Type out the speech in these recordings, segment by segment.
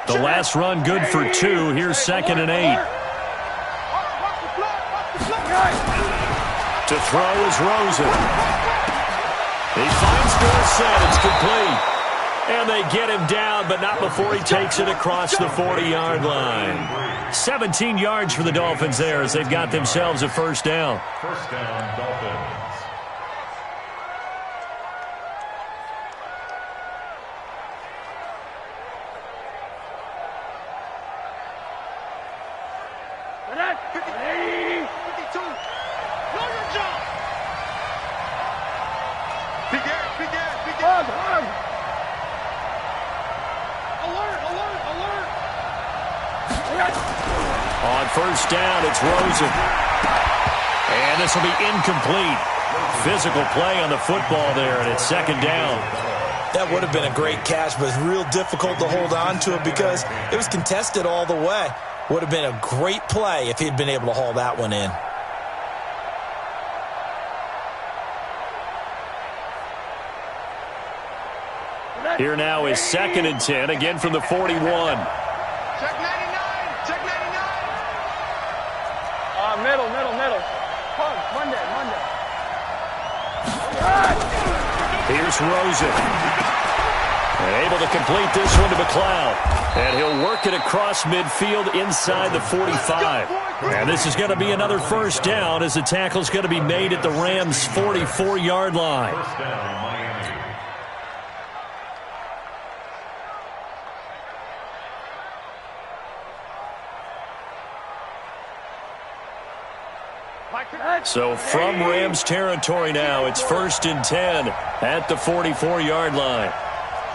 The last run good for 2. Here's 2nd and 8. To throw is Rosen. He finds Dorsett. It's complete. And they get him down, but not before he takes it across the 40-yard line. 17 yards for the Dolphins there as they've got themselves a first down. First down, Dolphins. On first down, it's Rosen. And this will be incomplete. Physical play on the football there, and it's 2nd down. That would have been a great catch, but it's real difficult to hold on to it because it was contested all the way. Would have been a great play if he'd been able to haul that one in. Here now is 2nd and 10, again from the 41. Check 99! Check 99! Middle. Monday. Here's Rosen. And able to complete this one to McLeod. And he'll work it across midfield inside the 45. And this is going to be another first down as the tackle's going to be made at the Rams' 44-yard line. First down, Miami. So from Rams territory now, it's 1st and 10 at the 44-yard line.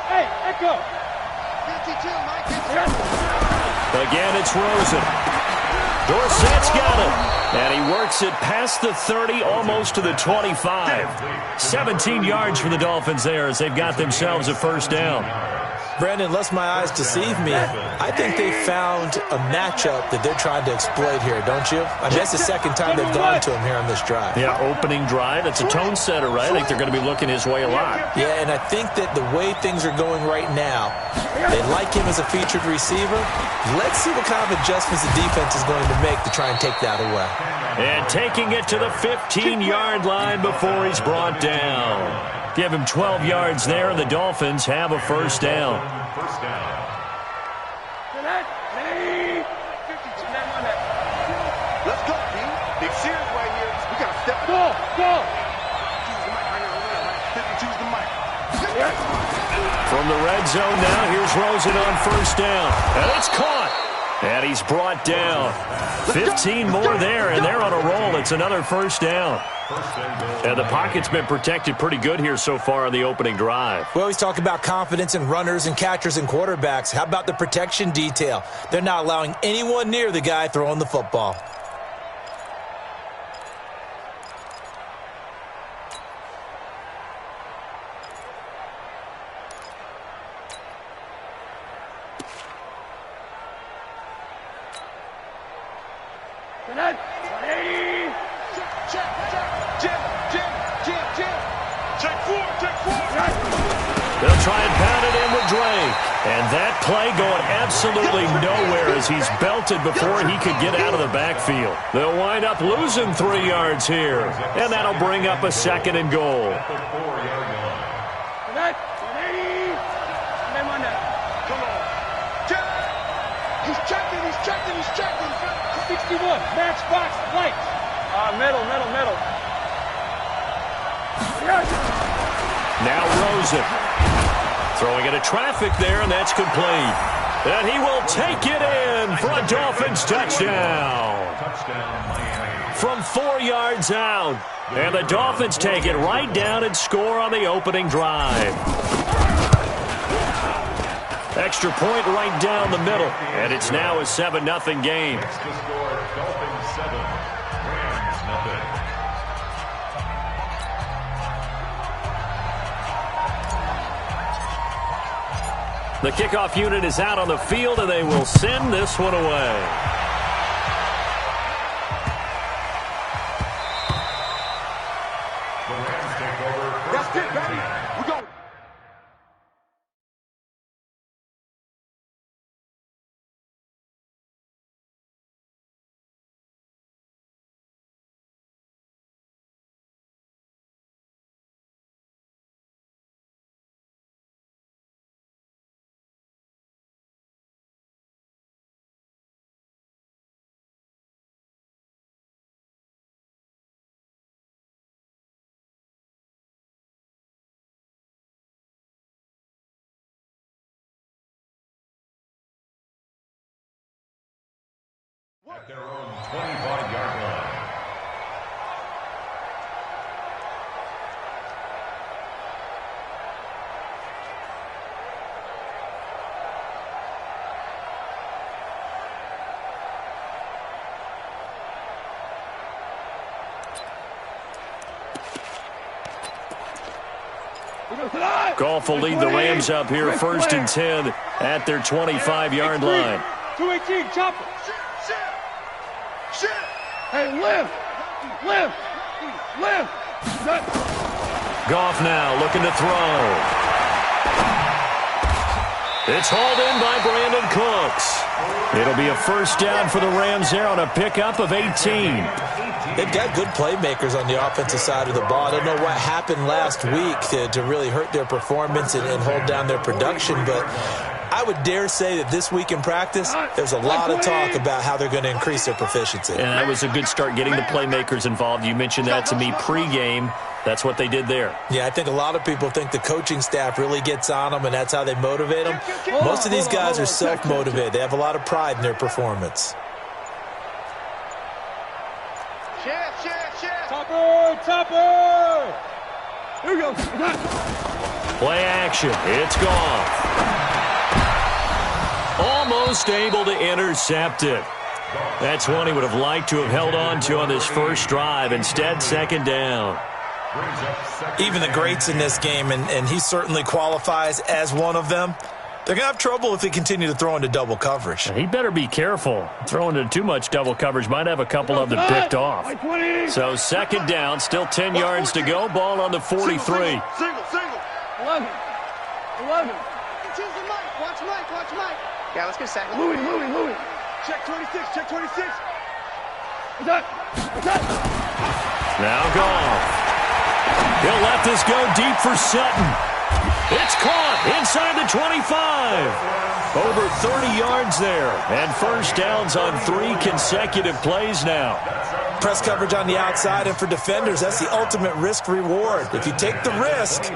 Hey, Echo. Again, it's Rosen. Dorsett's got it. And he works it past the 30, almost to the 25. 17 yards for the Dolphins there as they've got themselves a first down. Brandon, lest my eyes deceive me, I think they found a matchup that they're trying to exploit here, don't you? I mean, that's the 2nd time they've gone to him here on this drive. Yeah, opening drive. It's a tone setter, right? I think they're going to be looking his way a lot. Yeah, and I think that the way things are going right now, they like him as a featured receiver. Let's see what kind of adjustments the defense is going to make to try and take that away. And taking it to the 15-yard line before he's brought down. Give him 12 yards there, and the Dolphins have a first down. First down. Let's go, B. Big serious right here. We got to step it Go. Choose the mic. From the red zone now, here's Rosen on first down. And it's caught. And he's brought down. 15 more there, and they're on a roll. It's another first down. And the pocket's been protected pretty good here so far on the opening drive. We always talk about confidence in runners and catchers and quarterbacks. How about the protection detail? They're not allowing anyone near the guy throwing the football. They'll try and pound it in with Drake. And that play going absolutely nowhere as he's belted before he could get out of the backfield. They'll wind up losing 3 yards here. And that'll bring up a 2nd and goal. He's checking. 61, match box, right. Middle. Now Rosen. Throwing into traffic there, and that's complete. And he will take it in for a Dolphins touchdown. From 4 yards out. And the Dolphins take it right down and score on the opening drive. Extra point right down the middle. And it's now a 7-0 game. Next to score, Dolphins 7, Rams nothing. The kickoff unit is out on the field, and they will send this one away. At their own 25-yard line. Goff will lead the Rams up here, 1st and 10 at their 25-yard line. 218, chopper. Hey, lift. Goff now looking to throw. It's hauled in by Brandon Cooks. It'll be a 1st down for the Rams there on a pickup of 18. They've got good playmakers on the offensive side of the ball. I don't know what happened last week to really hurt their performance and hold down their production, but I would dare say that this week in practice, there's a lot of talk about how they're going to increase their proficiency. And that was a good start getting the playmakers involved. You mentioned that to me pregame. That's what they did there. Yeah, I think a lot of people think the coaching staff really gets on them, and that's how they motivate them. Most of these guys are self-motivated. They have a lot of pride in their performance. Topper! Here we go. Play action. It's gone. Almost able to intercept it. That's one he would have liked to have held on to on this first drive. Instead, 2nd down. Even the greats in this game, and he certainly qualifies as one of them, they're going to have trouble if they continue to throw into double coverage. He better be careful. Throwing into too much double coverage might have a couple of them picked off. So 2nd down, still 10 yards to go. Ball on the 43. Single. 11. Watch Mike. Yeah, let's get a sack. Louis. Check 26. What's that? Now Goff. He'll let this go deep for Sutton. It's caught inside the 25. Over 30 yards there. And 1st downs on 3 consecutive plays now. Press coverage on the outside, and for defenders, that's the ultimate risk-reward. If you take the risk,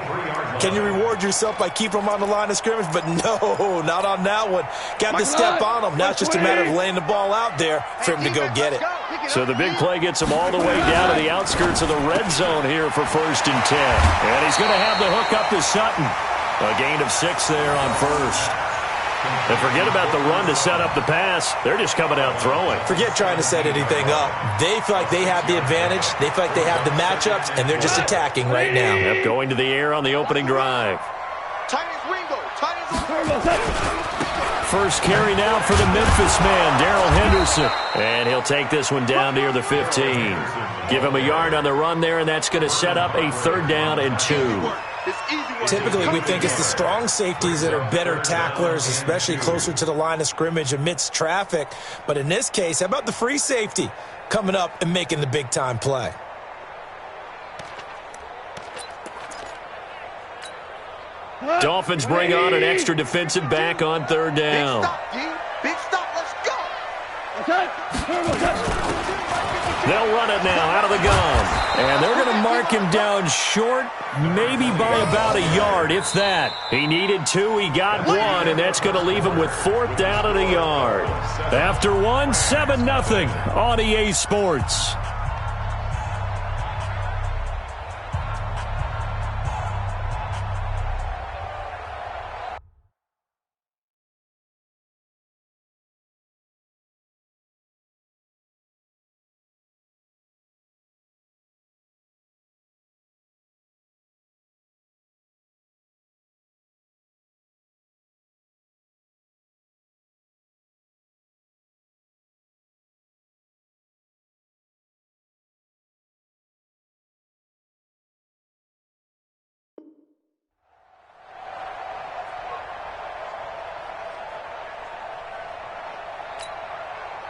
can you reward yourself by keeping them on the line of scrimmage? But no, not on that one. Got to step on them. Now it's just a matter of laying the ball out there for him to go get it. So the big play gets him all the way down to the outskirts of the red zone here for 1st and 10. And he's going to have the hook up to Sutton. A gain of 6 there on 1st. And forget about the run to set up the pass. They're just coming out throwing. Forget trying to set anything up. They feel like they have the advantage. They feel like they have the matchups, and they're just attacking right now. Yep, going to the air on the opening drive. First carry now for the Memphis man, Darrell Henderson. And he'll take this one down near the 15. Give him a yard on the run there, and that's going to set up a 3rd down and 2. Typically, we think it's the strong safeties that are better tacklers, especially closer to the line of scrimmage amidst traffic. But in this case, how about the free safety coming up and making the big-time play? Dolphins bring on an extra defensive back on 3rd down. Big stop, let's go. They'll run it now out of the gun. And they're going to mark him down short, maybe by about a yard, if that. He needed 2, he got 1, and that's going to leave him with 4th down and a yard. After 1, 7-0 on EA Sports.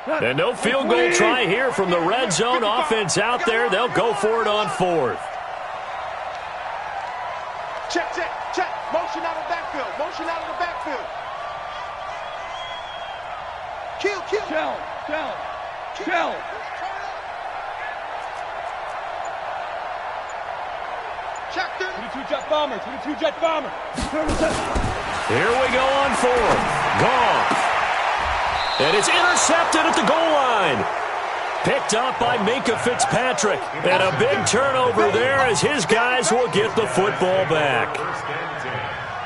And no field goal try here from the red zone. Offense out there. They'll go for it on 4th. Check. Motion out of the backfield. Kill. Check them. 22-jet bomber. Here we go on 4th. Goff. And it's intercepted at the goal line. Picked up by Minka Fitzpatrick. And a big turnover there as his guys will get the football back.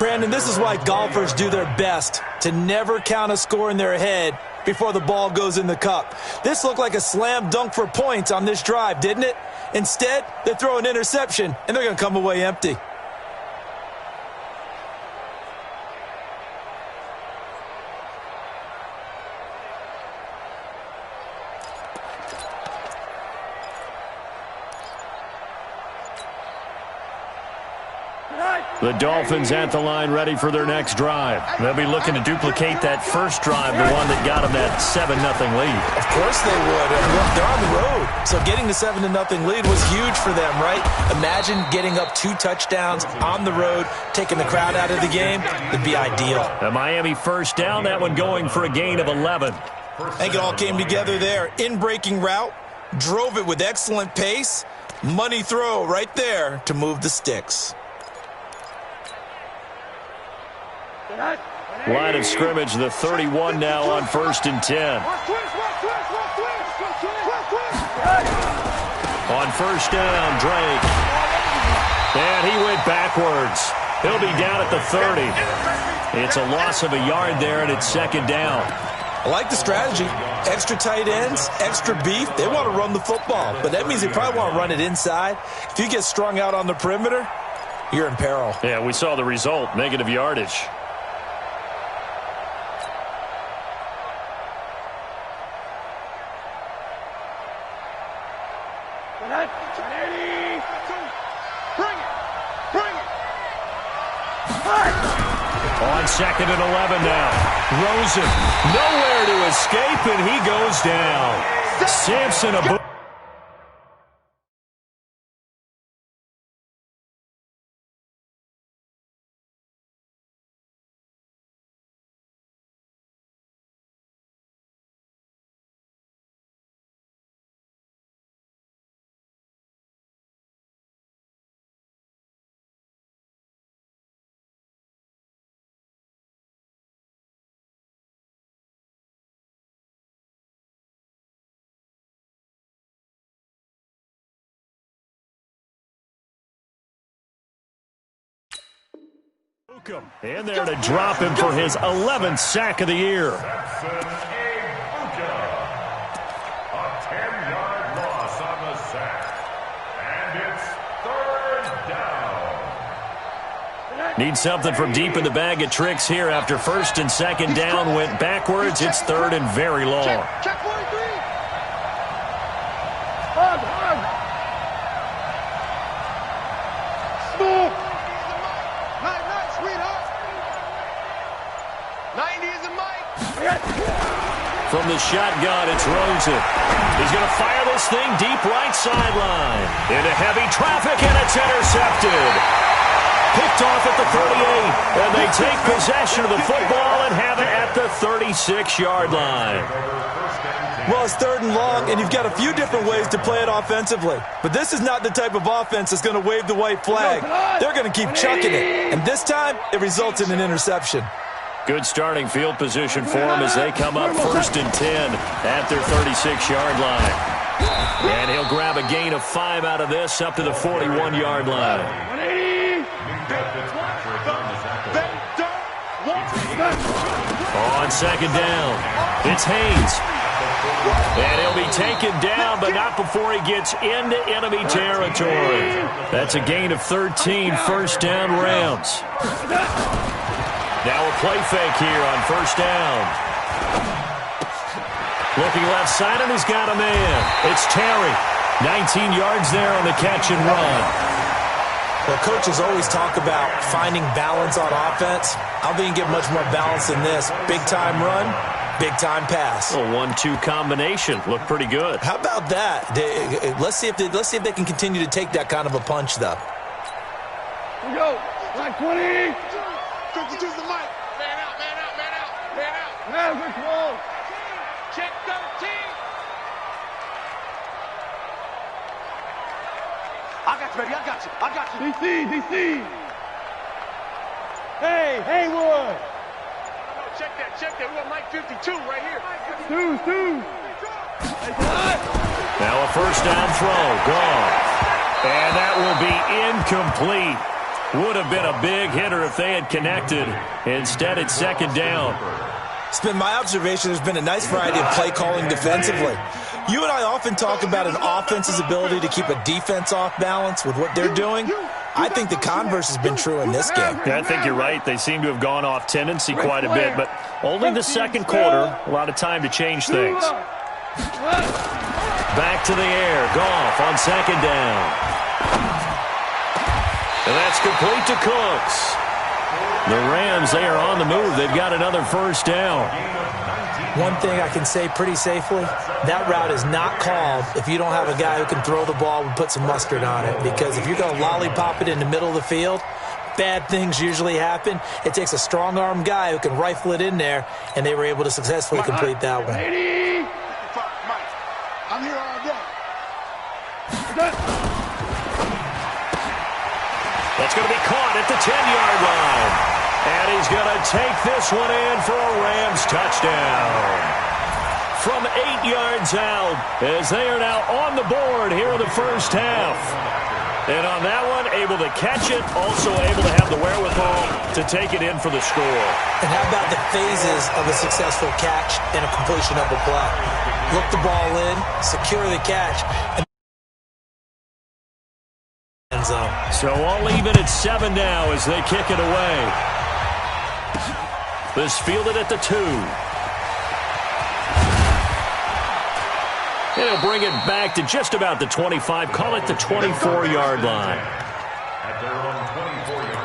Brandon, this is why golfers do their best to never count a score in their head before the ball goes in the cup. This looked like a slam dunk for points on this drive, didn't it? Instead, they throw an interception, and they're going to come away empty. The Dolphins at the line ready for their next drive. They'll be looking to duplicate that first drive, the one that got them that 7-0 lead. Of course they would. Look, they're on the road. So getting the 7-0 lead was huge for them, right? Imagine getting up 2 touchdowns on the road, taking the crowd out of the game. It'd be ideal. The Miami first down, that one going for a gain of 11. I think it all came together there. In-breaking route, drove it with excellent pace. Money throw right there to move the sticks. Line of scrimmage, the 31 now on 1st and 10. On 1st down, Drake. And he went backwards. He'll be down at the 30. It's a loss of a yard there, and it's 2nd down. I like the strategy. Extra tight ends, extra beef. They want to run the football, but that means they probably want to run it inside. If you get strung out on the perimeter, you're in peril. Yeah, we saw the result, negative yardage. On 2nd and 11 now. Rosen, nowhere to escape, and he goes down. Sampson, a in there to drop him for his 11th sack of the year. A 10-yard loss on the sack. And it's 3rd down. Need something from deep in the bag of tricks here after 1st and 2nd down went backwards. It's 3rd and very long. Check 43. Hug. Smooth. Night, sweetheart. 90 is a mic. From the shotgun, it's Rosen. He's going to fire this thing deep right sideline. Into heavy traffic, and it's intercepted. Picked off at the 38, and they take possession of the football and have it at the 36-yard line. Well, it's 3rd and long, and you've got a few different ways to play it offensively. But this is not the type of offense that's going to wave the white flag. They're going to keep chucking it. And this time, it results in an interception. Good starting field position for them as they come up 1st and 10 at their 36-yard line. And he'll grab a gain of 5 out of this up to the 41-yard line. On 2nd down, it's Haynes. And he'll be taken down, but not before he gets into enemy territory. That's a gain of 13, 1st down Rams. Now a play fake here on 1st down. Looking left side, and he's got a man. It's Terry. 19 yards there on the catch and run. Well, coaches always talk about finding balance on offense. I don't think you can get much more balance than this. Big-time run, big-time pass. A 1-2 combination. Looked pretty good. How about that? Let's see if they can continue to take that kind of a punch, though. Here we go. Line 20. 52's the mic. Man out. Man, good call. Check 13. I got you, baby. I got you. DC. Hey, Haywood. Check that. We got mic 52 right here. Two. Hey, Now a first down throw. Gone. And that will be incomplete. Would have been a big hitter if they had connected. Instead, it's second down. It's been my observation there's been a nice variety of play calling defensively. You and I often talk about an offense's ability to keep a defense off balance with what they're doing. I think the converse has been true in this game. Yeah, I think you're right. They seem to have gone off tendency quite a bit, but only the second quarter. A lot of time to change things. Back to the air. Goff on second down. And that's complete to Cooks. The Rams, they are on the move. They've got another first down. One thing I can say pretty safely, that route is not called if you don't have a guy who can throw the ball and put some mustard on it. Because if you're going to lollipop it in the middle of the field, bad things usually happen. It takes a strong-arm guy who can rifle it in there, and they were able to successfully complete that one. I'm here all day. That's going to be caught at the 10-yard line. And he's going to take this one in for a Rams touchdown. From 8 yards out, as they are now on the board here in the first half. And on that one, able to catch it, also able to have the wherewithal to take it in for the score. And how about the phases of a successful catch and a completion of a play? Look the ball in, secure the catch, and end zone. So all even at 7 now as they kick it away. This fielded at the 2. And he'll bring it back to just about the 25. Call it the 24-yard line. At their own 24-yard line.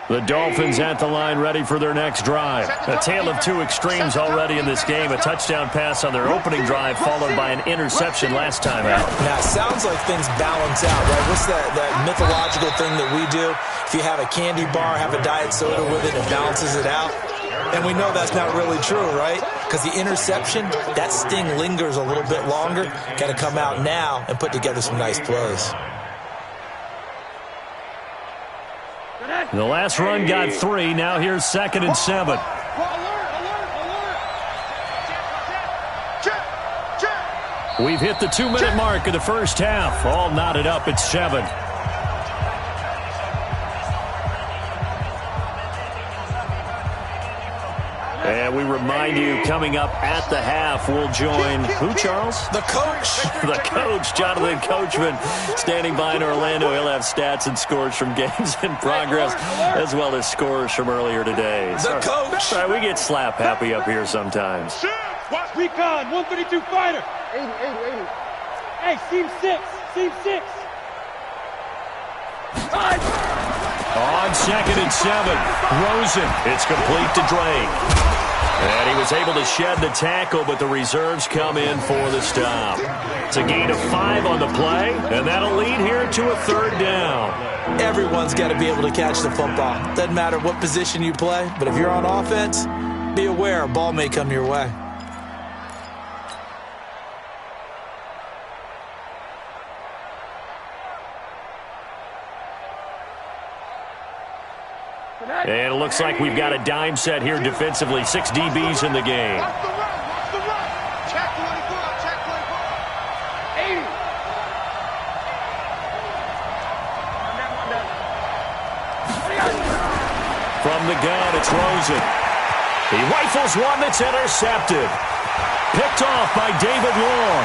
The Dolphins at the line ready for their next drive. A tale of two extremes already in this game. A touchdown pass on their opening drive followed by an interception last time out. Now, it sounds like things balance out, right? What's that mythological thing that we do? If you have a candy bar, have a diet soda with it, it balances it out. And we know that's not really true, right? Because the interception, that sting lingers a little bit longer. Got to come out now and put together some nice plays. The last run got 3. Now here's 2nd and 7. We've hit the 2-minute mark of the first half. All knotted up at 7. And we remind you, coming up at the half, we'll join who, Charles? The coach. The coach, Jonathan Coachman, standing by in Orlando. He'll have stats and scores from games in progress, as well as scores from earlier today. The coach. Sorry, we get slap happy up here sometimes. Watch recon, 132 fighter. 80. Hey, seam 6. On 2nd and 7, Rosen. It's complete to Drake. And he was able to shed the tackle, but the reserves come in for the stop. It's a gain of 5 on the play, and that'll lead here to a 3rd down. Everyone's got to be able to catch the football. Doesn't matter what position you play, but if you're on offense, be aware a ball may come your way. And it looks like we've got a dime set here defensively. 6 DBs in the game. Watch the run. Check 24. 80. From the gun, it's Rosen. He rifles one that's intercepted. Picked off by David Long.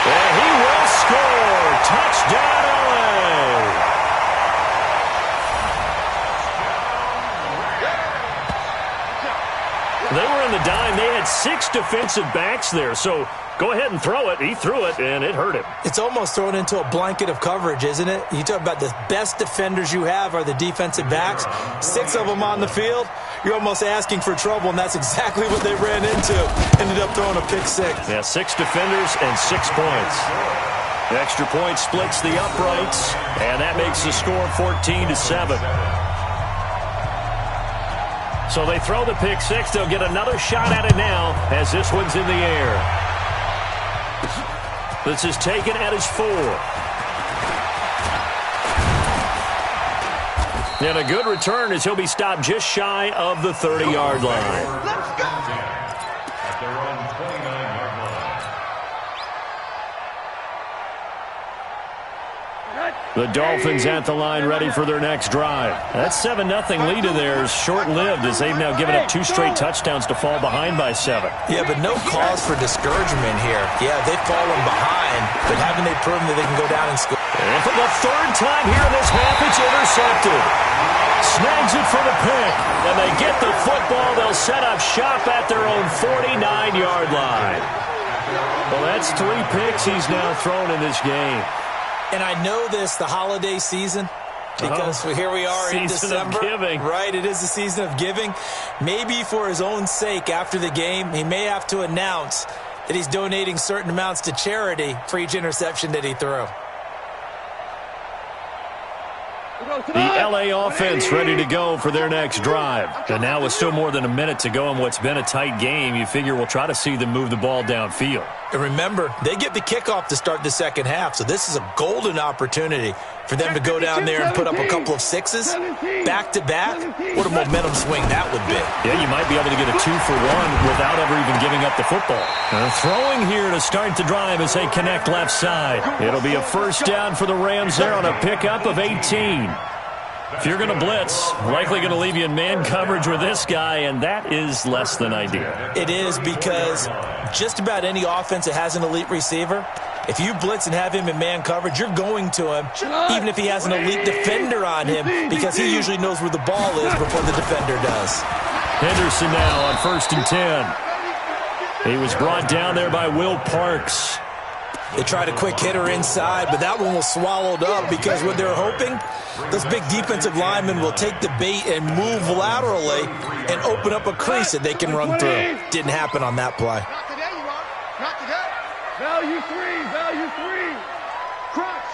And he will score. Touchdown, LA. They were in the dime. They had 6 defensive backs there. So Go ahead and throw it. He threw it, and it hurt him. It's almost thrown into a blanket of coverage, isn't it? You talk about the best defenders you have are the defensive backs. 6 of them on the field. You're almost asking for trouble, and that's exactly what they ran into. Ended up throwing a pick 6. Yeah, 6 defenders and 6 points. The extra point splits the uprights, and that makes the score 14-7. So they throw the pick 6. They'll get another shot at it now as this one's in the air. This is taken at his 4. And a good return as he'll be stopped just shy of the 30-yard line. Let's go! At their own 29-yard line. The Dolphins at the line ready for their next drive. That 7-0 lead of theirs short-lived as they've now given up 2 straight touchdowns to fall behind by 7. Yeah, but no cause for discouragement here. Yeah, they've fallen behind, but haven't they proven that they can go down and score? And for the 3rd time here in this half, it's intercepted. Snags it for the pick, and they get the football. They'll set up shop at their own 49-yard line. Well, that's 3 picks he's now thrown in this game. And I know this, the holiday season, because here we are in December. Season of giving. Right, it is the season of giving. Maybe for his own sake after the game, he may have to announce that he's donating certain amounts to charity for each interception that he threw. The L.A. offense ready to go for their next drive. And now with still more than a minute to go in what's been a tight game, you figure we'll try to see them move the ball downfield. And remember, they get the kickoff to start the second half, so this is a golden opportunity for them to go down there and put up a couple of 6s back-to-back. What a momentum swing that would be. Yeah, you might be able to get a 2-for-1 without ever even giving up the football. Throwing here to start the drive as they connect left side. It'll be a first down for the Rams there on a pickup of 18. If you're going to blitz, likely going to leave you in man coverage with this guy, and that is less than ideal. It is, because just about any offense that has an elite receiver, if you blitz and have him in man coverage, you're going to him, even if he has an elite defender on him, because he usually knows where the ball is before the defender does. Henderson now on 1st and 10. He was brought down there by Will Parks. They tried a quick hitter inside, but that one was swallowed up because what they're hoping, those big defensive linemen will take the bait and move laterally and open up a crease that they can run through. Didn't happen on that play. Not today, you are. Not today. Value 3, value 3. Crunch.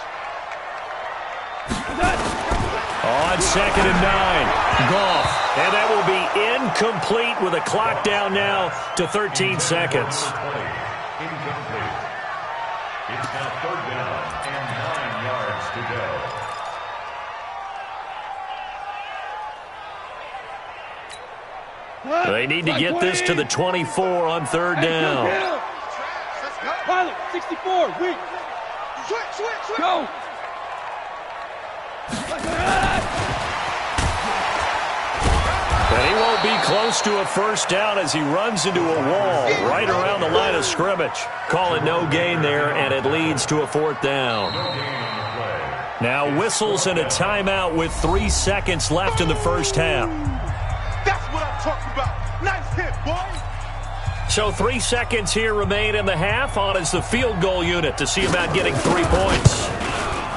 On 2nd and 9, Goff. And that will be incomplete with a clock down now to 13 seconds. Incomplete. It's now 3rd down and 9 yards to go. They need to get this to the 24 on 3rd down. Pilot, 64, weak. Switch. Go. And he won't be close to a first down as he runs into a wall right around the line of scrimmage. Call it no gain there, and it leads to a 4th down. Now whistles and a timeout with 3 seconds left in the first half. That's what I'm talking about. Nice hit, boy. So 3 seconds here remain in the half. On is the field goal unit to see about getting 3 points.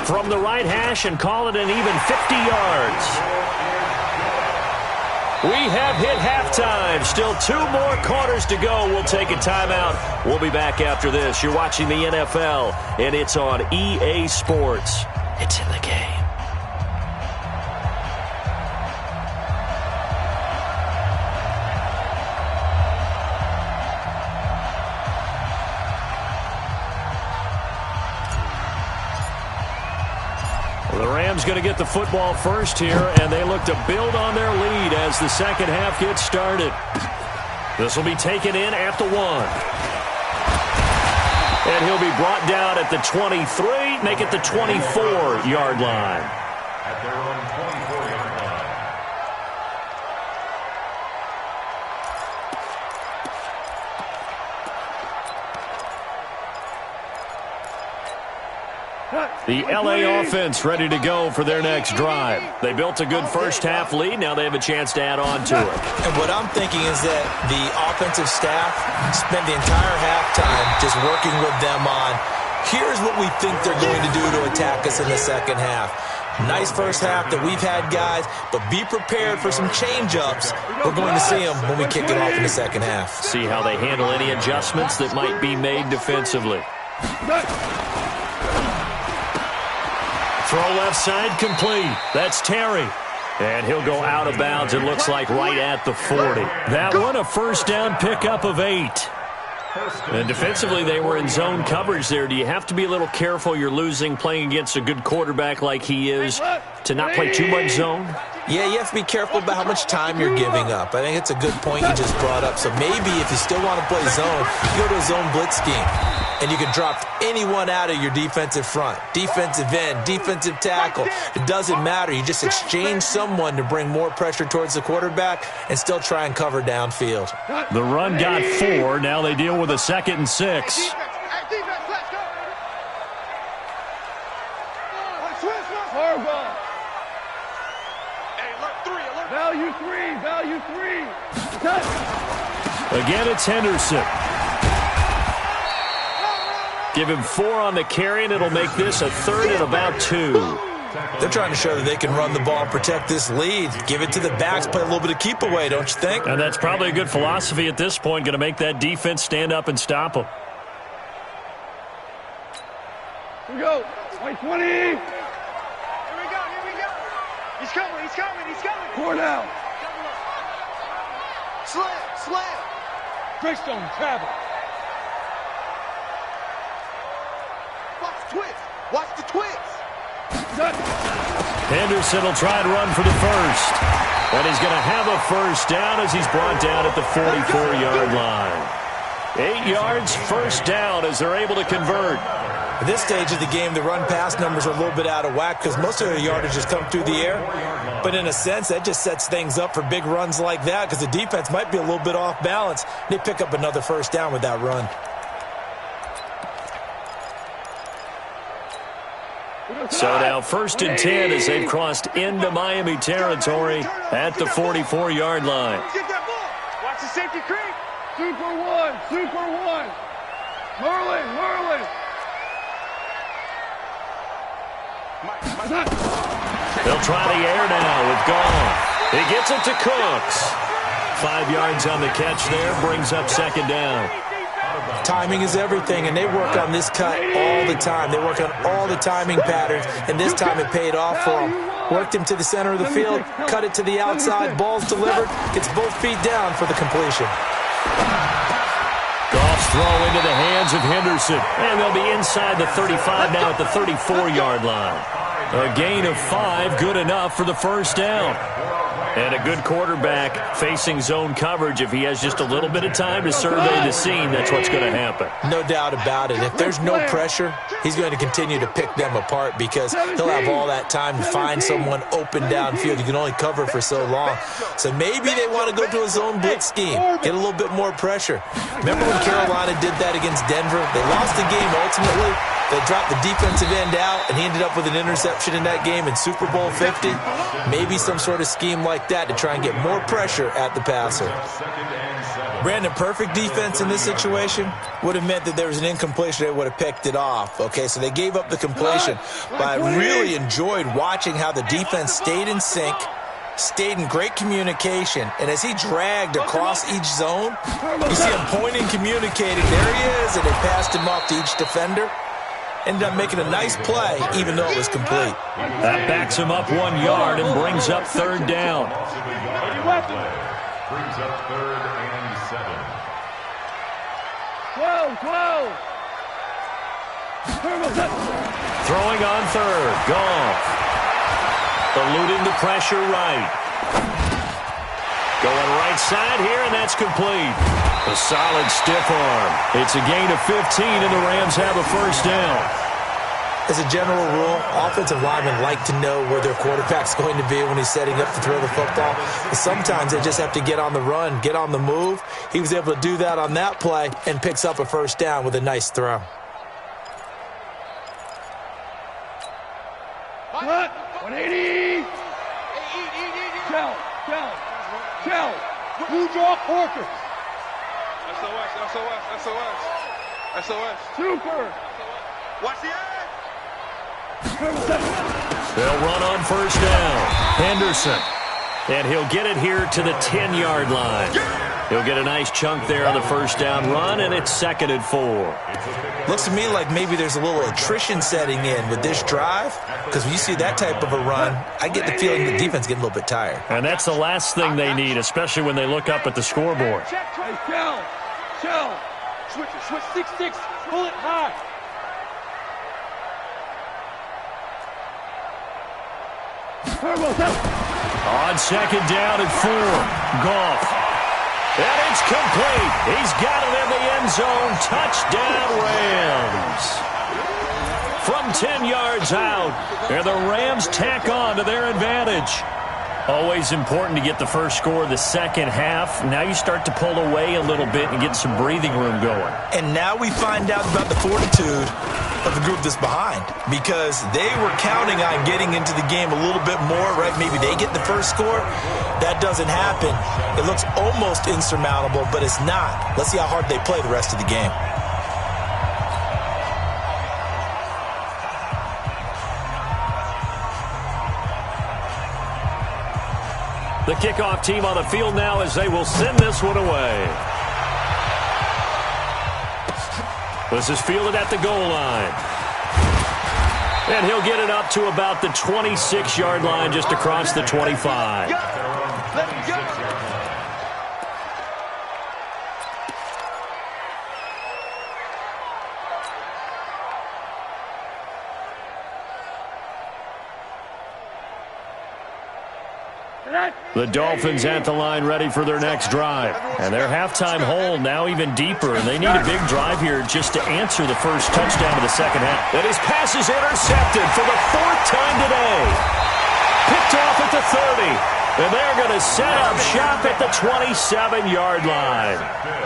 From the right hash and call it an even 50 yards. We have hit halftime. Still 2 more quarters to go. We'll take a timeout. We'll be back after this. You're watching the NFL, and it's on EA Sports. It's in the game. The Rams going to get the football first here, and they look to build on their lead as the second half gets started. This will be taken in at the 1. And he'll be brought down at the 23, make it the 24-yard line. At their own 24-yard line. The LA offense ready to go for their next drive. They built a good first-half lead. Now they have a chance to add on to it. And what I'm thinking is that the offensive staff spent the entire halftime just working with them on, here's what we think they're going to do to attack us in the second half. Nice first half that we've had, guys, but be prepared for some change-ups. We're going to see them when we kick it off in the second half. See how they handle any adjustments that might be made defensively. Throw left side complete. That's Terry. And he'll go out of bounds, it looks like, right at the 40. That one, a first down pickup of 8. And defensively, they were in zone coverage there. Do you have to be a little careful you're losing playing against a good quarterback like he is to not play too much zone? Yeah, you have to be careful about how much time you're giving up. I think it's a good point you just brought up. So maybe if you still want to play zone, you go to a zone blitz scheme. And you can drop anyone out of your defensive front. Defensive end, defensive tackle. It doesn't matter. You just exchange someone to bring more pressure towards the quarterback and still try and cover downfield. The run got 4. Now they deal with a 2nd and 6. Value three. Again, it's Henderson. Give him 4 on the carry, and it'll make this a 3rd and about 2. They're trying to show that they can run the ball and protect this lead. Give it to the backs, play a little bit of keep away, don't you think? And that's probably a good philosophy at this point, going to make that defense stand up and stop them. Here we go. 20. Here we go. He's coming. 4 down. Slam. Brickstone, travel. Watch the twist. Henderson will try and run for the first. And he's going to have a first down as he's brought down at the 44-yard line. 8 yards, first down as they're able to convert. At this stage of the game, the run-pass numbers are a little bit out of whack because most of their yardage has come through the air. But in a sense, that just sets things up for big runs like that because the defense might be a little bit off balance. They pick up another first down with that run. So now 1st and 10 as they've crossed into Miami territory at the 44-yard line. Get that ball. Watch the safety creep. Super one. Merlin. They'll try the air now with Goff. He gets it to Cooks. 5 yards on the catch there, brings up 2nd down. Timing is everything, and they work on this cut all the time. They work on all the timing patterns, and this time it paid off for them. Worked him to the center of the field, cut it to the outside, ball's delivered, gets both feet down for the completion. Goff's throw into the hands of Henderson, and they'll be inside the 35 now at the 34-yard line. A gain of 5, good enough for the first down. And a good quarterback facing zone coverage. If he has just a little bit of time to survey the scene, that's what's going to happen. No doubt about it. If there's no pressure, he's going to continue to pick them apart because he'll have all that time to find someone open downfield. You can only cover for so long. So maybe they want to go to a zone blitz scheme, get a little bit more pressure. Remember when Carolina did that against Denver? They lost the game ultimately. They dropped the defensive end out, and he ended up with an interception in that game in Super Bowl 50. Maybe some sort of scheme like that to try and get more pressure at the passer. Brandon, perfect defense in this situation would have meant that there was an incompletion. They would have picked it off. Okay, so they gave up the completion. But I really enjoyed watching how the defense stayed in sync, stayed in great communication, and as he dragged across each zone, you see him pointing, communicating. There he is, and they passed him off to each defender. Ended up making a nice play, even though it was complete. That backs him up 1 yard and brings up 3rd down. Brings up 3rd and 7. Throwing on 3rd. Goff. Eluding the pressure right. Going right side here, and that's complete. A solid stiff arm. It's a gain of 15, and the Rams have a first down. As a general rule, offensive linemen like to know where their quarterback's going to be when he's setting up to throw the football. But sometimes they just have to get on the run, get on the move. He was able to do that on that play and picks up a first down with a nice throw. Blue draw quarter. SOS, SOS, SOS. SOS. Super. Watch the edge. They'll run on first down. Henderson. And he'll get it here to the 10-yard line. He'll get a nice chunk there on the first down run, and it's 2nd and 4. Looks to me like maybe there's a little attrition setting in with this drive, because when you see that type of a run, I get the feeling the defense getting a little bit tired. And that's the last thing they need, especially when they look up at the scoreboard. Hey, Shell. Switch it. Switch 6-6. Pull it high. On 2nd down and 4, Goff. And it's complete. He's got it in the end zone. Touchdown, Rams. From 10 yards out, and the Rams tack on to their advantage. Always important to get the first score of the second half. Now you start to pull away a little bit and get some breathing room going. And now we find out about the fortitude of the group that's behind, because they were counting on getting into the game a little bit more, right? Maybe they get the first score. That doesn't happen. It looks almost insurmountable, but it's not. Let's see how hard they play the rest of the game. The kickoff team on the field now as they will send this one away. This is fielded at the goal line. And he'll get it up to about the 26-yard line, just across the 25. Let's go. The Dolphins at the line ready for their next drive. And their halftime hole now even deeper, and they need a big drive here just to answer the first touchdown of the second half. And his pass is intercepted for the 4th time today. Picked off at the 30. And they're going to set up shop at the 27-yard line.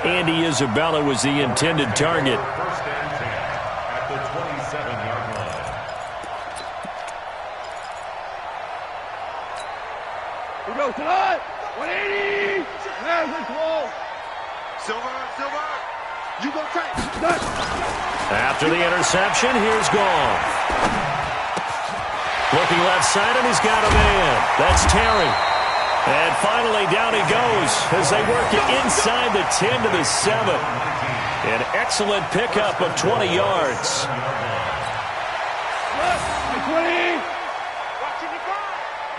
Andy Isabella was the intended target. First and 10 at the 27-yard line. We go tonight. 180. Maverick ball. Silver. You go tight. After the interception, here's Goff. Looking left side, and he's got a man. That's Terry. And finally, down he goes as they work it inside the 10 to the 7. An excellent pickup of 20 yards. 20.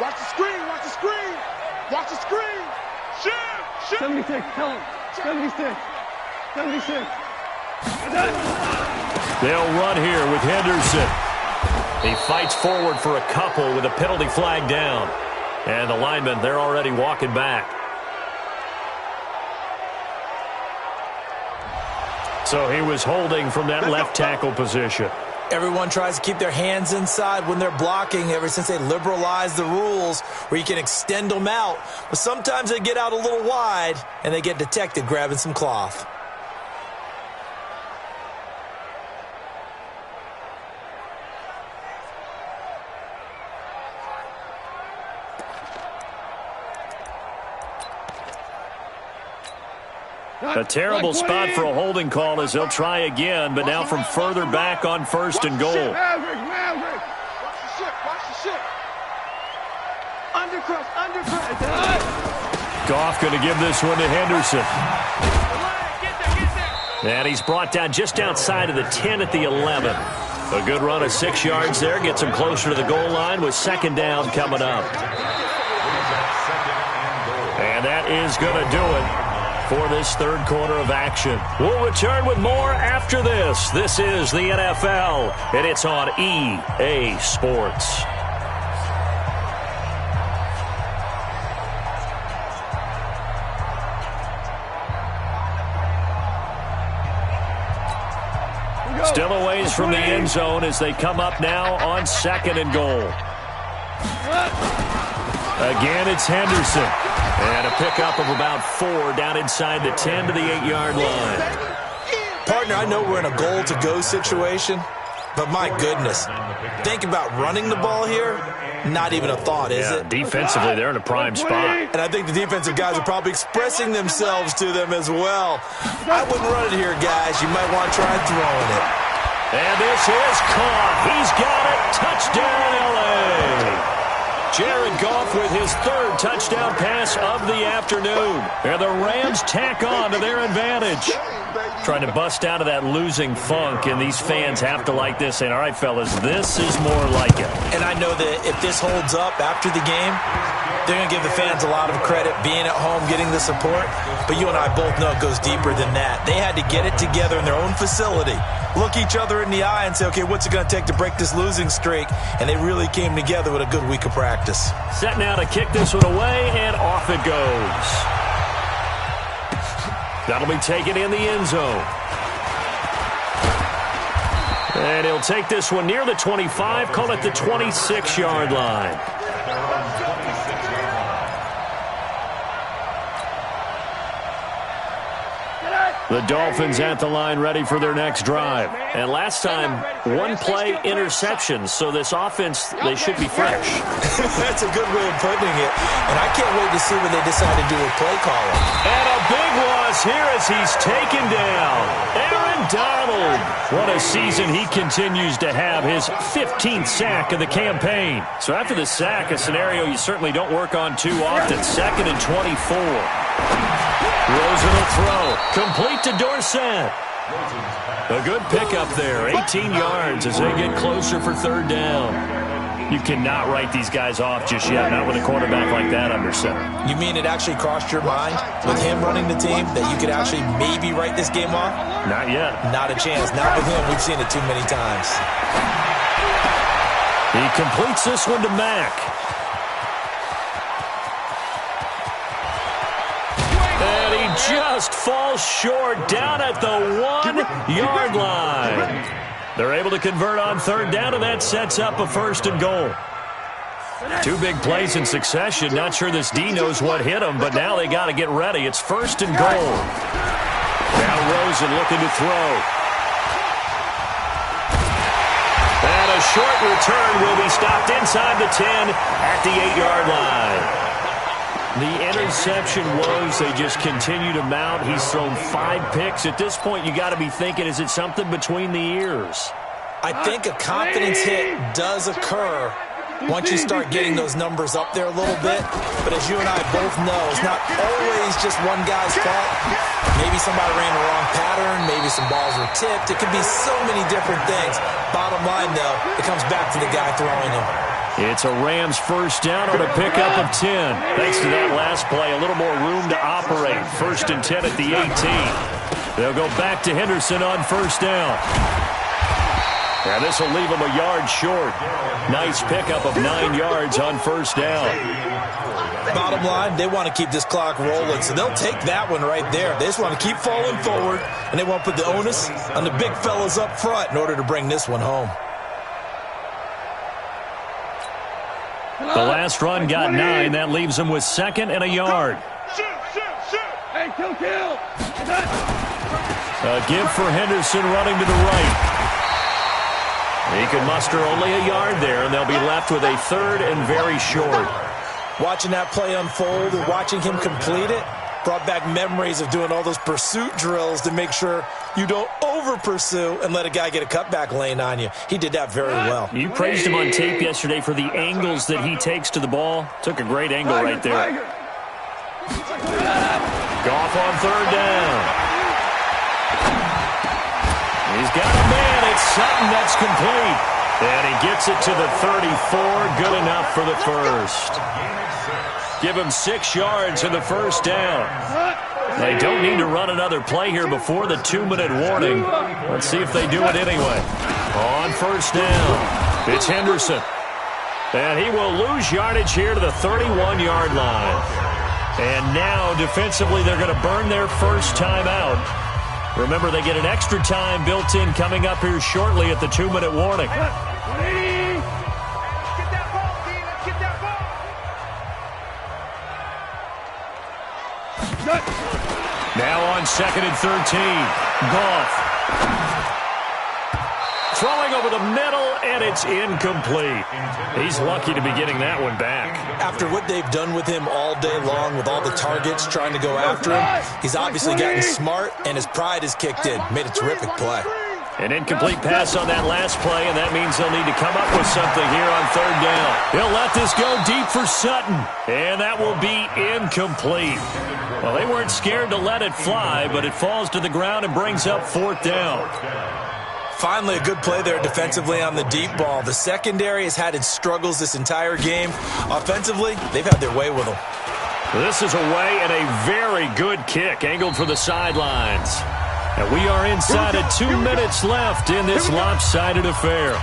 Watch the screen. Watch the screen. Shoot. 76. Tell him. 76. 76. They'll run here with Henderson. He fights forward for a couple with a penalty flag down. And the linemen, they're already walking back. So he was holding from that left tackle position. Everyone tries to keep their hands inside when they're blocking ever since they liberalized the rules where you can extend them out. But sometimes they get out a little wide and they get detected grabbing some cloth. A terrible spot for a holding call as they'll try again, but now from further back on 1st and goal. Maverick. Watch the ship. Undercross. Goff going to give this one to Henderson. And he's brought down just outside of the 10 at the 11. A good run of 6 yards there gets him closer to the goal line with 2nd down coming up. And that is going to do it for this 3rd quarter of action. We'll return with more after this. This is the NFL, and it's on EA Sports. Still a ways from the end zone as they come up now on 2nd and goal. Again, it's Henderson. And a pickup of about 4 down inside the 10 to the 8-yard line. Partner, I know we're in a goal-to-go situation, But my goodness, think about running the ball here. Not even a thought, is it? Defensively, they're in a prime spot. And I think the defensive guys are probably expressing themselves to them as well. I wouldn't run it here, guys. You might want to try throwing it. And this is caught. He's got it. Touchdown, L.A. Jared Goff with his third touchdown pass of the afternoon. And the Rams tack on to their advantage. Trying to bust out of that losing funk, and these fans have to like this, saying, all right, fellas, this is more like it. And I know that if this holds up after the game, they're going to give the fans a lot of credit being at home, getting the support. But you and I both know it goes deeper than that. They had to get it together in their own facility, look each other in the eye and say, okay, what's it going to take to break this losing streak? And they really came together with a good week of practice. Set now to kick this one away, and off it goes. That'll be taken in the end zone. And he'll take this one near the 25, call it the 26-yard line. The Dolphins at the line ready for their next drive. And last time, one-play interceptions, so this offense, they should be fresh. That's a good way of putting it. And I can't wait to see what they decide to do with play calling. And a big loss here as he's taken down. Aaron Donald. What a season he continues to have, his 15th sack of the campaign. So after the sack, a scenario you certainly don't work on too often. 2nd and 24. Rosen will throw. Complete to Dorsett. A good pickup there. 18 yards as they get closer for third down. You cannot write these guys off just yet, not with a quarterback like that under center. You mean it actually crossed your mind with him running the team that you could actually maybe write this game off? Not yet. Not a chance. Not with him. We've seen it too many times. He completes this one to Mack. And he just falls short down at the 1-yard line. They're able to convert on third down, and that sets up a 1st and goal. Two big plays in succession. Not sure this D knows what hit him, but now they got to get ready. It's 1st and goal. Now Rosen looking to throw. And a short return will be stopped inside the 10 at the 8-yard line. The interception woes, they just continue to mount. He's thrown 5 picks. At this point, you got to be thinking, is it something between the ears? I think a confidence hit does occur once you start getting those numbers up there a little bit. But as you and I both know, it's not always just one guy's fault. Maybe somebody ran the wrong pattern. Maybe some balls were tipped. It could be so many different things. Bottom line, though, it comes back to the guy throwing them. It's a Rams 1st down on a pickup of 10. Thanks to that last play, a little more room to operate. 1st and 10 at the 18. They'll go back to Henderson on 1st down. And this will leave him a yard short. Nice pickup of 9 yards on 1st down. Bottom line, they want to keep this clock rolling, so they'll take that one right there. They just want to keep falling forward, and they want to put the onus on the big fellas up front in order to bring this one home. The last run got 9. That leaves him with 2nd and a yard. Hey, kill. A give for Henderson running to the right. He can muster only a yard there, and they'll be left with a 3rd and very short. Watching that play unfold and watching him complete it brought back memories of doing all those pursuit drills to make sure you don't over-pursue and let a guy get a cutback lane on you. He did that very well. You praised him on tape yesterday for the angles that he takes to the ball. Took a great angle right there. Goff on 3rd down. He's got a man. It's Sutton that's complete. And he gets it to the 34. Good enough for the 1st. Give him 6 yards in the 1st down. They don't need to run another play here before the 2-minute warning. Let's see if they do it anyway. On 1st down, it's Henderson. And he will lose yardage here to the 31-yard line. And now, defensively, they're going to burn their first timeout. Remember, they get an extra time built in coming up here shortly at the 2-minute warning. Now on 2nd and 13. Goff. Throwing over the middle, and it's incomplete. He's lucky to be getting that one back. After what they've done with him all day long with all the targets trying to go after him, he's obviously gotten smart, and his pride has kicked in. Made a terrific play. An incomplete pass on that last play, and that means they'll need to come up with something here on third down. He'll let this go deep for Sutton, and that will be incomplete. Well, they weren't scared to let it fly, but it falls to the ground and brings up fourth down. Finally, a good play there defensively on the deep ball. The secondary has had its struggles this entire game. Offensively, they've had their way with them. This is away and a very good kick angled for the sidelines. And we are inside of 2 minutes left in this lopsided affair.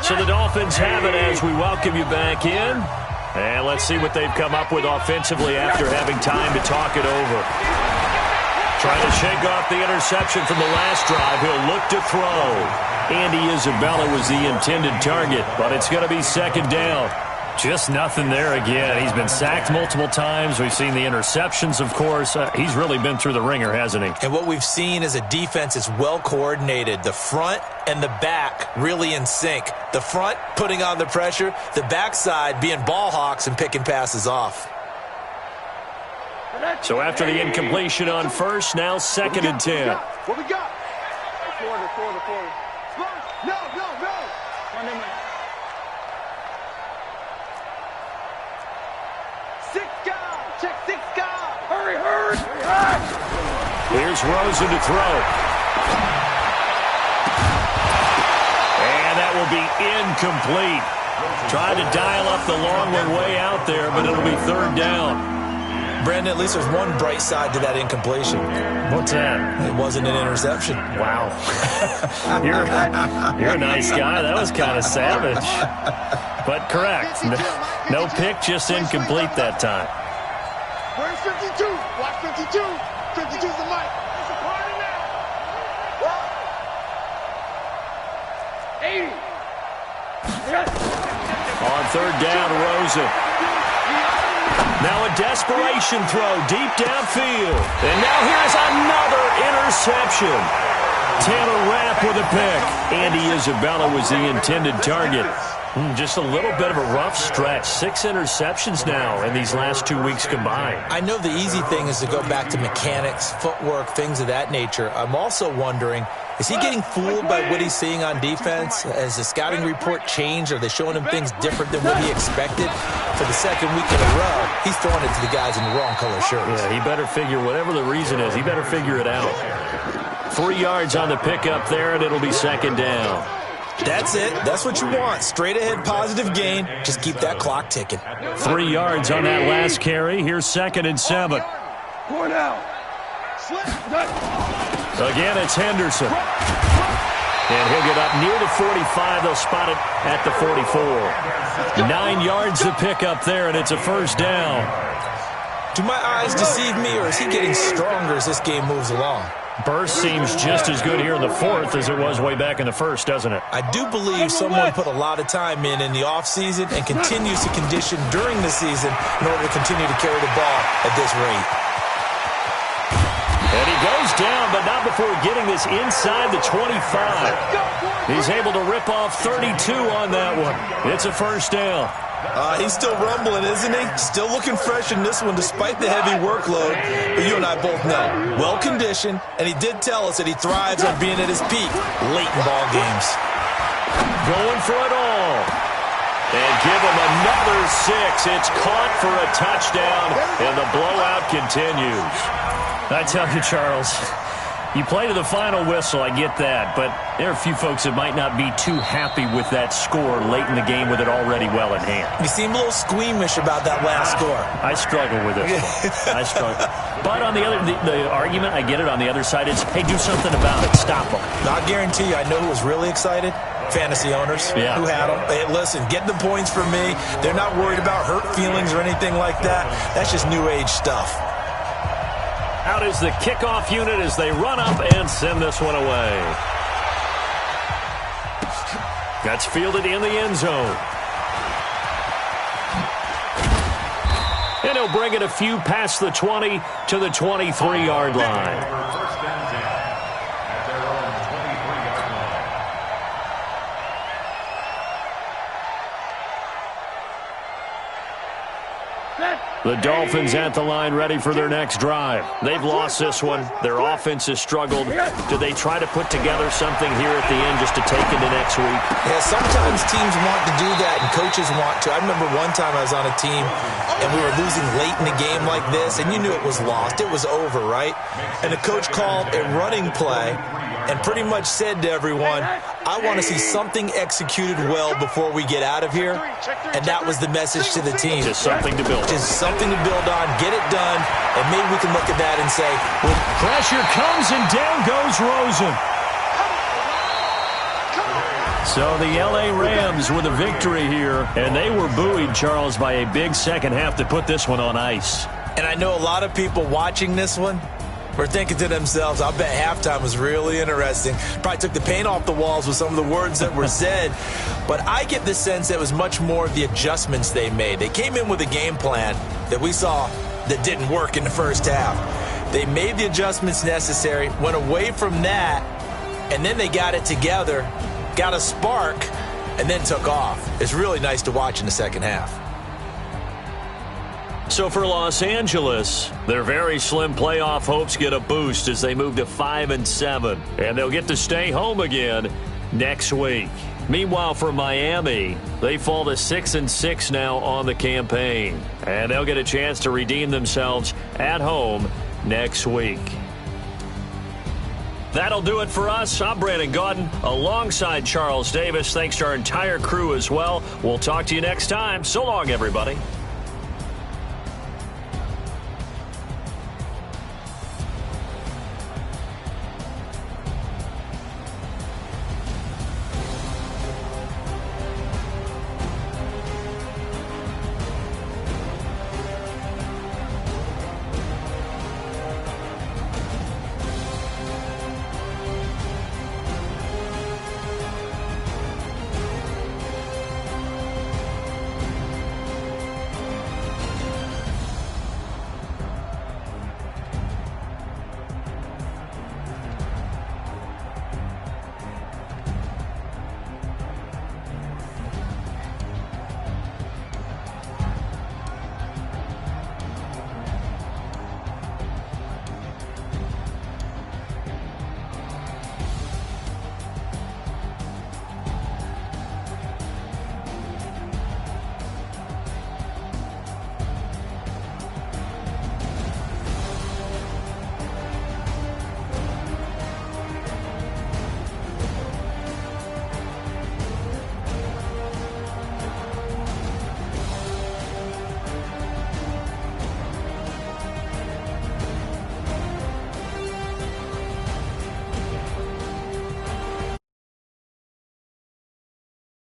So the Dolphins have it as we welcome you back in. And let's see what they've come up with offensively after having time to talk it over. Trying to shake off the interception from the last drive. He'll look to throw. Andy Isabella was the intended target, but it's going to be second down. Just nothing there again. He's been sacked multiple times. We've seen the interceptions, of course. He's really been through the ringer, hasn't he? And what we've seen is a defense that's well coordinated. The front and the back really in sync. The front putting on the pressure. The backside being ball hawks and picking passes off. So after the incompletion on first, now second and 10. What we got? The quarter. No. Six guys. Hurry. Here's Rosen to throw. And that will be incomplete. Trying to dial up the long one way out there, but it'll be third down. Brandon, at least there's one bright side to that incompletion. What's that? It wasn't an interception. Wow. You're a nice guy. That was kind of savage. But correct. No pick, just incomplete that time. Where's 52? Watch 52. 52's the mic. It's a party now. 80. On third down, Rosen. Now a desperation throw deep downfield. And now here's another interception. Taylor Rapp with a pick. Andy Isabella was the intended target. Just a little bit of a rough stretch. 6 interceptions now in these last 2 weeks combined. I know the easy thing is to go back to mechanics, footwork, things of that nature. I'm also wondering, is he getting fooled by what he's seeing on defense? Has the scouting report changed? Are they showing him things different than what he expected? For the second week in a row, he's throwing it to the guys in the wrong color shirts. Yeah, he better figure, whatever the reason is, he better figure it out. 3 yards on the pickup there, and it'll be second down. That's it. That's what you want. Straight ahead, positive gain. Just keep that clock ticking. 3 yards on that last carry. Here's second and 7. Going out. Again, it's Henderson. And he'll get up near the 45. They'll spot it at the 44. 9 yards to pick up there, and it's a first down. Do my eyes deceive me, or is he getting stronger as this game moves along? Burst seems just as good here in the fourth as it was way back in the first, doesn't it? I do believe someone put a lot of time in the offseason and continues to condition during the season in order to continue to carry the ball at this rate. And he goes down, but not before getting this inside the 25. He's able to rip off 32 on that one. It's a first down. He's still rumbling, isn't he? Still looking fresh in this one despite the heavy workload. But you and I both know, well-conditioned, and he did tell us that he thrives on being at his peak late in ball games. Going for it all. And give him another 6. It's caught for a touchdown, and the blowout continues. I tell you, Charles, you play to the final whistle, I get that, but there are a few folks that might not be too happy with that score late in the game with it already well in hand. You seem a little squeamish about that last score. I struggle with this one. I struggle. But on the other, the argument, I get it, on the other side, it's, hey, do something about it. Stop them. I guarantee you, I know who was really excited. Fantasy owners who had them. Hey, listen, get the points for me. They're not worried about hurt feelings or anything like that. That's just new age stuff. Out is the kickoff unit as they run up and send this one away. That's fielded in the end zone. And he'll bring it a few past the 20 to the 23-yard line. The Dolphins at the line ready for their next drive. They've lost this one. Their offense has struggled. Do they try to put together something here at the end just to take into next week? Yeah, sometimes teams want to do that and coaches want to. I remember one time I was on a team and we were losing late in a game like this, and you knew it was lost. It was over, right? And the coach called a running play and pretty much said to everyone, I want to see something executed well before we get out of here. And that was the message to the team. Just something to build. Just something to build on, get it done, and maybe we can look at that and say, well, pressure comes and down goes Rosen. So the L.A. Rams with a victory here, and they were buoyed, Charles, by a big second half to put this one on ice. And I know a lot of people watching this one were thinking to themselves, I bet halftime was really interesting. Probably took the paint off the walls with some of the words that were said. But I get the sense that it was much more of the adjustments they made. They came in with a game plan that we saw that didn't work in the first half. They made the adjustments necessary, went away from that, and then they got it together, got a spark, and then took off. It's really nice to watch in the second half. So for Los Angeles, their very slim playoff hopes get a boost as they move to 5-7, and they'll get to stay home again next week. Meanwhile, for Miami, they fall to 6-6 now on the campaign, and they'll get a chance to redeem themselves at home next week. That'll do it for us. I'm Brandon Gaudin alongside Charles Davis. Thanks to our entire crew as well. We'll talk to you next time. So long, everybody.